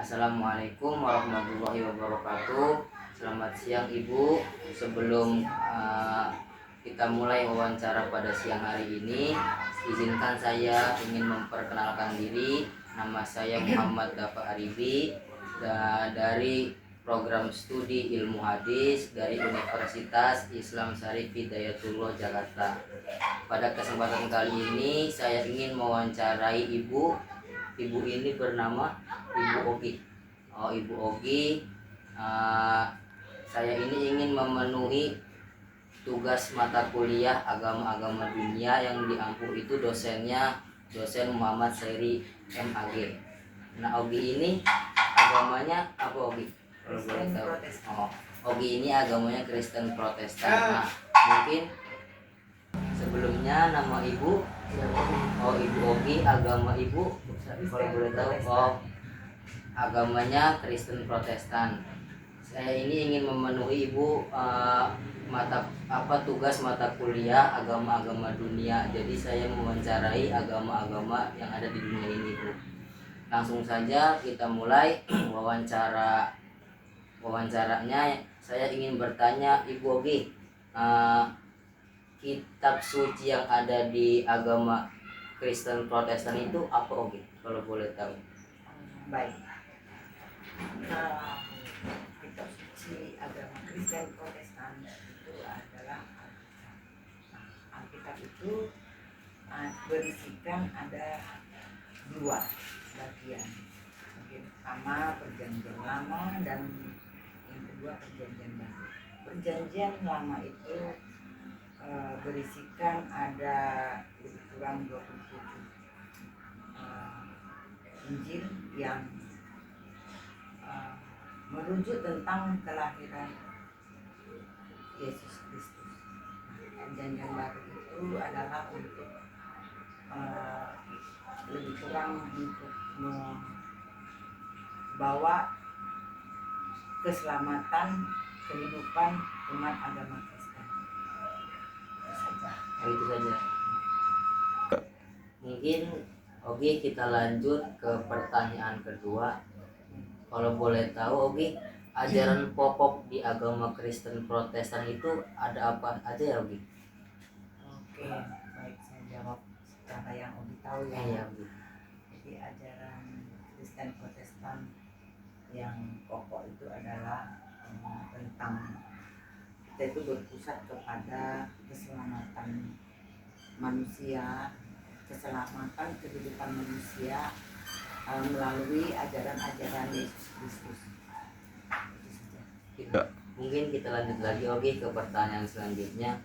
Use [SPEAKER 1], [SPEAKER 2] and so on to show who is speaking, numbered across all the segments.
[SPEAKER 1] Assalamualaikum warahmatullahi wabarakatuh. Selamat siang Ibu. Sebelum kita mulai wawancara pada siang hari ini, izinkan saya ingin memperkenalkan diri. Nama saya Muhammad Dafa Aribi dari program studi ilmu hadis dari Universitas Islam Syarif Hidayatullah Jakarta. Pada kesempatan kali ini saya ingin mewawancarai Ibu. Ibu ini bernama Ibu Ogi. Ibu Ogi, saya ini ingin memenuhi tugas mata kuliah agama-agama dunia yang diampu itu dosen Muhammad Sairi MAG. Nah, Ogi ini agamanya apa, Ogi? Kalau boleh tahu. Ogi ini agamanya Kristen Protestan. Nah, mungkin sebelumnya nama Ibu. Ibu Ogi, agama Ibu kalau boleh tahu. Agamanya Kristen Protestan. Saya ini ingin memenuhi Ibu tugas mata kuliah agama-agama dunia. Jadi saya mewawancarai agama-agama yang ada di dunia ini, Bu. Langsung saja kita mulai wawancaranya. Saya ingin bertanya Ibu Ogi, kitab suci yang ada di agama Kristen Protestan itu apa, Ogi? Kalau boleh tahu.
[SPEAKER 2] Baik. Kitab suci agama Kristen Protestan itu adalah Alkitab. Alkitab itu berisikan ada dua bagian. Bagian pertama Perjanjian Lama dan yang kedua Perjanjian Baru. Perjanjian Lama itu berisikan ada lebih kurang 27 Injil yang merujuk tentang kelahiran Yesus Kristus. Perjanjian Baru itu adalah untuk lebih kurang untuk membawa keselamatan kehidupan umat agama Kristen.
[SPEAKER 1] Itu saja. Mungkin Ogi, kita lanjut ke pertanyaan kedua. Kalau boleh tahu, Ogi, ajaran pokok di agama Kristen Protestan itu ada apa aja ya, Ogi?
[SPEAKER 2] Oke, baik, saya jawab secara yang Ogi tahu ya.
[SPEAKER 1] Iya, Ogi.
[SPEAKER 2] Jadi ajaran Kristen Protestan yang pokok itu adalah tentang kita itu berpusat kepada keselamatan manusia, keselamatan kehidupan manusia melalui ajaran-ajaran Yesus Kristus.
[SPEAKER 1] Mungkin kita lanjut lagi, Ogi, ke pertanyaan selanjutnya.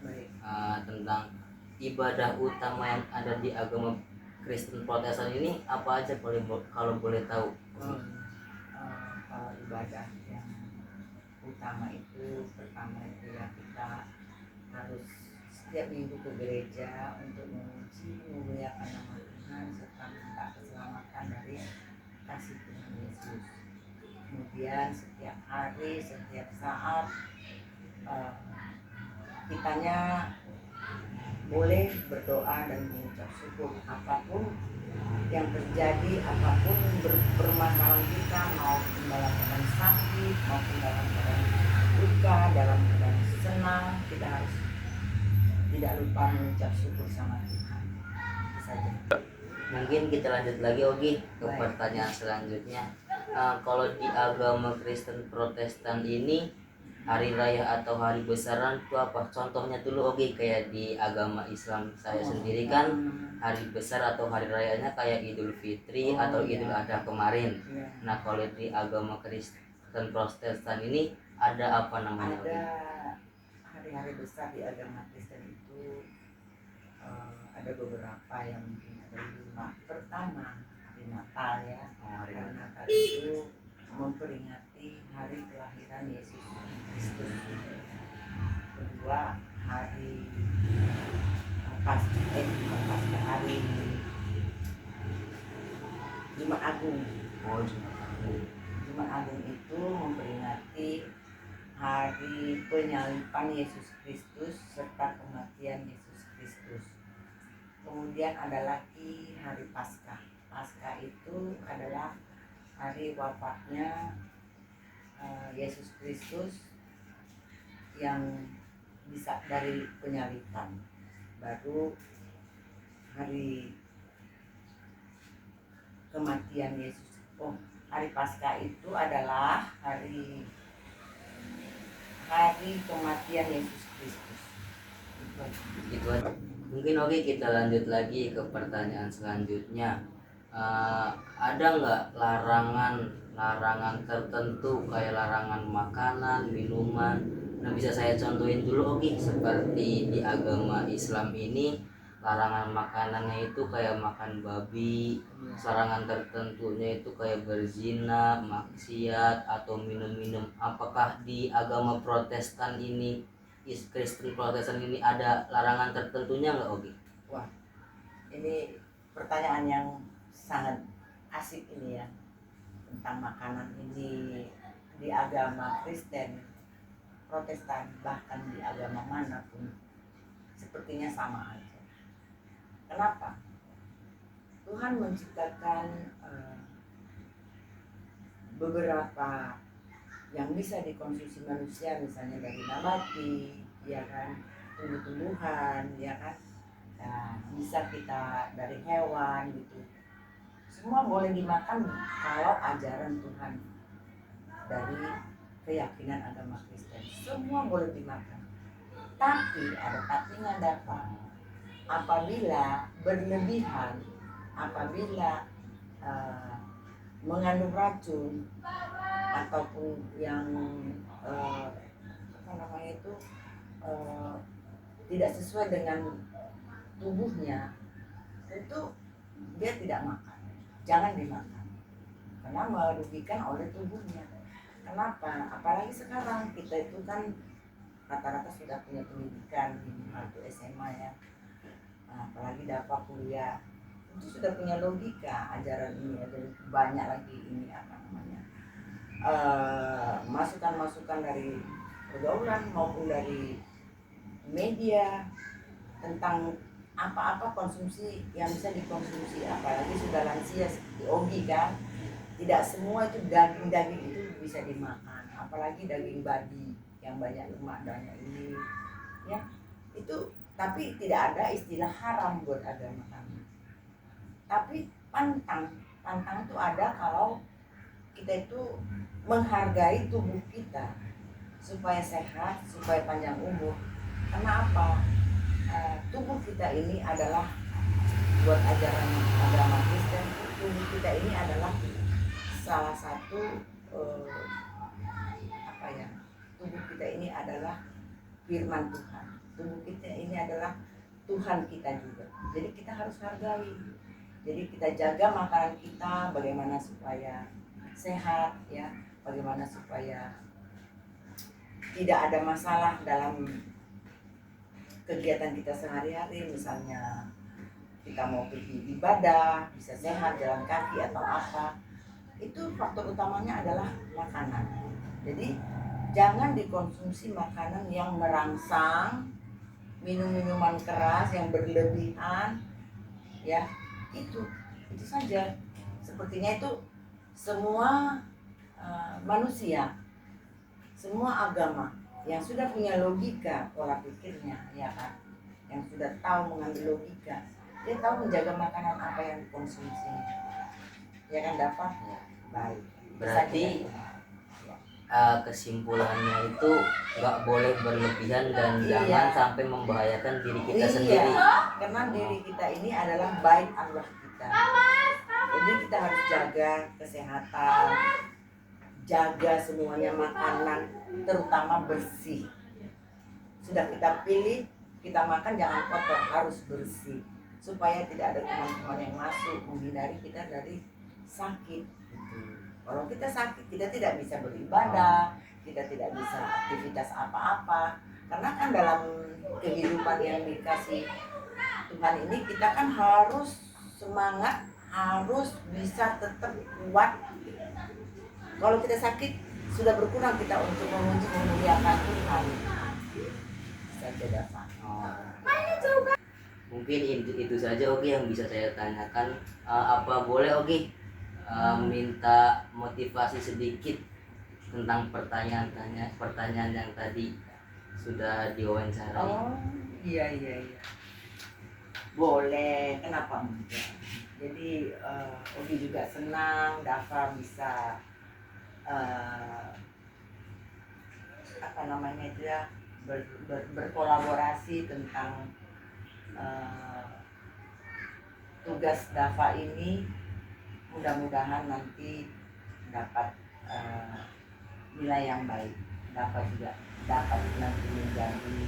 [SPEAKER 1] Tentang ibadah utama yang ada di agama Kristen Protestan ini apa aja, kalau boleh tahu?
[SPEAKER 2] Kalau ibadah yang utama itu pertama itu ya kita harus setiap minggu ke gereja untuk memuji memuliakan nama Tuhan serta minta keselamatan dari kasih Tuhan Yesus. Kemudian setiap hari, setiap saat kitanya boleh berdoa dan mengucap syukur apapun yang terjadi, apapun permasalahan kita, mau dalam keadaan sakit maupun dalam keadaan luka, dalam keadaan senang, kita harus tidak lupa mengucap syukur sama Tuhan. Itu saja.
[SPEAKER 1] Mungkin kita lanjut lagi, Ogi, ke pertanyaan selanjutnya. Kalau di agama Kristen Protestan ini hari raya atau hari besaran itu apa? Contohnya dulu, Ogi, kayak di agama Islam saya sendiri kan hari besar atau hari rayanya kayak Idul Fitri atau Idul Adha kemarin. Nah, kalau di agama Kristen Protestan ini ada apa namanya?
[SPEAKER 2] Ada hari-hari besar di agama Kristen itu ada beberapa yang mungkin ada 5. Pertama hari Natal ya. Hari Natal itu memperingati hari kelahiran Yesus Kristus. Kedua hari Paskah, hari Jumat Agung. Jumat Agung itu memperingati hari penyaliban Yesus Kristus serta kematian Yesus Kristus. Kemudian ada lagi hari Paskah. Paskah itu adalah hari wafatnya Yesus Kristus yang bisa dari penyaliban. Baru hari kematian Yesus. Oh, hari Paskah itu adalah hari kematian Yesus Kristus.
[SPEAKER 1] Itu aja. Mungkin oke, kita lanjut lagi ke pertanyaan selanjutnya. Ada nggak larangan tertentu kayak larangan makanan, minuman? Nah, bisa saya contohin dulu oke. Seperti di agama Islam ini larangan makanannya itu kayak makan babi, larangan tertentunya itu kayak berzina, maksiat, atau minum-minum. Apakah di agama Protestan ini, Kristen Protestan ini ada larangan tertentunya nggak Ogi?
[SPEAKER 2] Wah, ini pertanyaan yang sangat asik ini ya, tentang makanan ini di agama Kristen, Protestan, bahkan di agama manapun sepertinya sama aja. Kenapa? Tuhan menciptakan beberapa yang bisa dikonsumsi manusia, misalnya dari nabati, ya kan, tumbuh-tumbuhan, ya kan, nah, bisa kita dari hewan gitu. Semua boleh dimakan kalau ajaran Tuhan dari keyakinan agama Kristen. Semua boleh dimakan. Tapi ada tapinya dapat. Apabila berlebihan, apabila mengandung racun ataupun yang tidak sesuai dengan tubuhnya, tentu dia tidak makan. Jangan dimakan karena merugikan oleh tubuhnya. Kenapa? Apalagi sekarang kita itu kan rata-rata sudah punya pendidikan minimal itu SMA ya, apalagi dapat kuliah, itu sudah punya logika ajaran ini. Ada banyak lagi ini masukan-masukan dari pergaulan maupun dari media tentang apa-apa konsumsi yang bisa dikonsumsi, apalagi sudah lansia seperti Ogi kan, tidak semua itu daging-daging itu bisa dimakan, apalagi daging babi yang banyak lemak dan ini ya itu. Tapi tidak ada istilah haram buat agama kami. Tapi pantang itu ada kalau kita itu menghargai tubuh kita supaya sehat, supaya panjang umur. Karena apa? Tubuh kita ini adalah, buat ajaran agama Kristen, tubuh kita ini adalah salah satu tubuh kita ini adalah firman Tuhan. Tubuh kita ini adalah Tuhan kita juga. Jadi kita harus hargai. Jadi kita jaga makanan kita bagaimana supaya sehat ya, bagaimana supaya tidak ada masalah dalam kegiatan kita sehari-hari. Misalnya kita mau pergi ibadah, bisa sehat, jalan kaki atau apa, itu faktor utamanya adalah makanan. Jadi jangan dikonsumsi makanan yang merangsang, minum-minuman keras yang berlebihan ya, itu saja. Sepertinya itu semua manusia, semua agama yang sudah punya logika pola pikirnya ya kan, yang sudah tahu mengambil logika, dia tahu menjaga makanan apa yang dikonsumsi ya kan, dapat ya baik.
[SPEAKER 1] Berarti kesimpulannya itu nggak boleh berlebihan dan jangan sampai membahayakan diri kita sendiri.
[SPEAKER 2] Karena diri kita ini adalah bait Allah kita. Jadi kita harus jaga kesehatan, jaga semuanya makanan, terutama bersih. Sudah kita pilih, kita makan jangan kotor, harus bersih supaya tidak ada kuman-kuman yang masuk, menghindari kita dari sakit. Kalau kita sakit, kita tidak bisa beribadah, kita tidak bisa aktivitas apa-apa. Karena kan dalam kehidupan yang dikasih Tuhan ini, kita kan harus semangat, harus bisa tetap kuat. Kalau kita sakit, sudah berkurang kita untuk memuliakan Tuhan. Saja dapat.
[SPEAKER 1] Mungkin itu saja Ogi yang bisa saya tanyakan. Apa boleh Ogi minta motivasi sedikit tentang pertanyaan yang tadi sudah diwawancarai.
[SPEAKER 2] Oh iya iya iya, boleh, kenapa enggak. Jadi Ogi juga senang Dava bisa apa namanya itu ya, berkolaborasi tentang tugas Dava ini. Mudah-mudahan nanti dapat nilai yang baik. Dava juga dapat nanti menjadi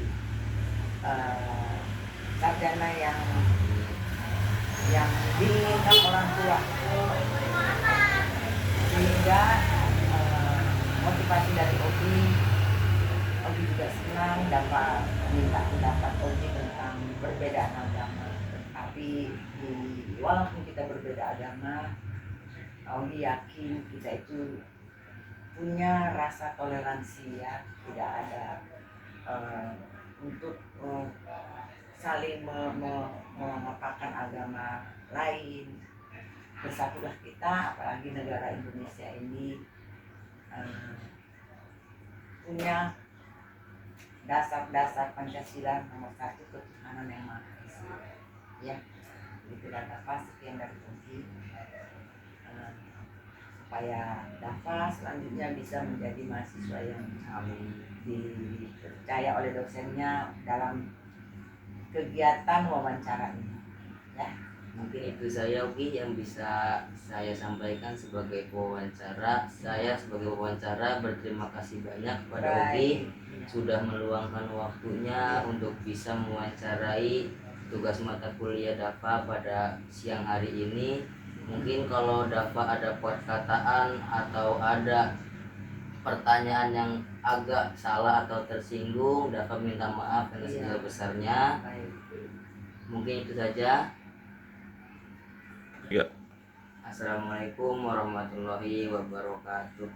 [SPEAKER 2] sarjana yang diinginkan orang tua, sehingga motivasi dari Ogi juga senang dapat minta pendapat Ogi tentang perbedaan agama. Tapi walaupun kita berbeda agama, Ogi yakin kita itu punya rasa toleransi ya, tidak ada untuk saling mengapakan agama lain. Bersatulah kita, apalagi negara Indonesia ini punya dasar-dasar Pancasila nomor 1, ketuhanan yang Maha Esa. Ya, itu dan Dava sekian dari Ogi, supaya Dava selanjutnya bisa menjadi mahasiswa yang dipercaya oleh dosennya dalam kegiatan wawancara ini. Ya,
[SPEAKER 1] Mungkin itu saya Ogi yang bisa saya sampaikan sebagai pewawancara. Saya sebagai pewawancara berterima kasih banyak kepada Ogi sudah meluangkan waktunya untuk bisa mewawancarai tugas mata kuliah Dava pada siang hari ini. Mungkin kalau Dava ada perkataan atau ada pertanyaan yang agak salah atau tersinggung, Dava minta maaf dengan segala besarnya. Mungkin itu saja.
[SPEAKER 3] Ya.
[SPEAKER 1] Assalamualaikum warahmatullahi wabarakatuh.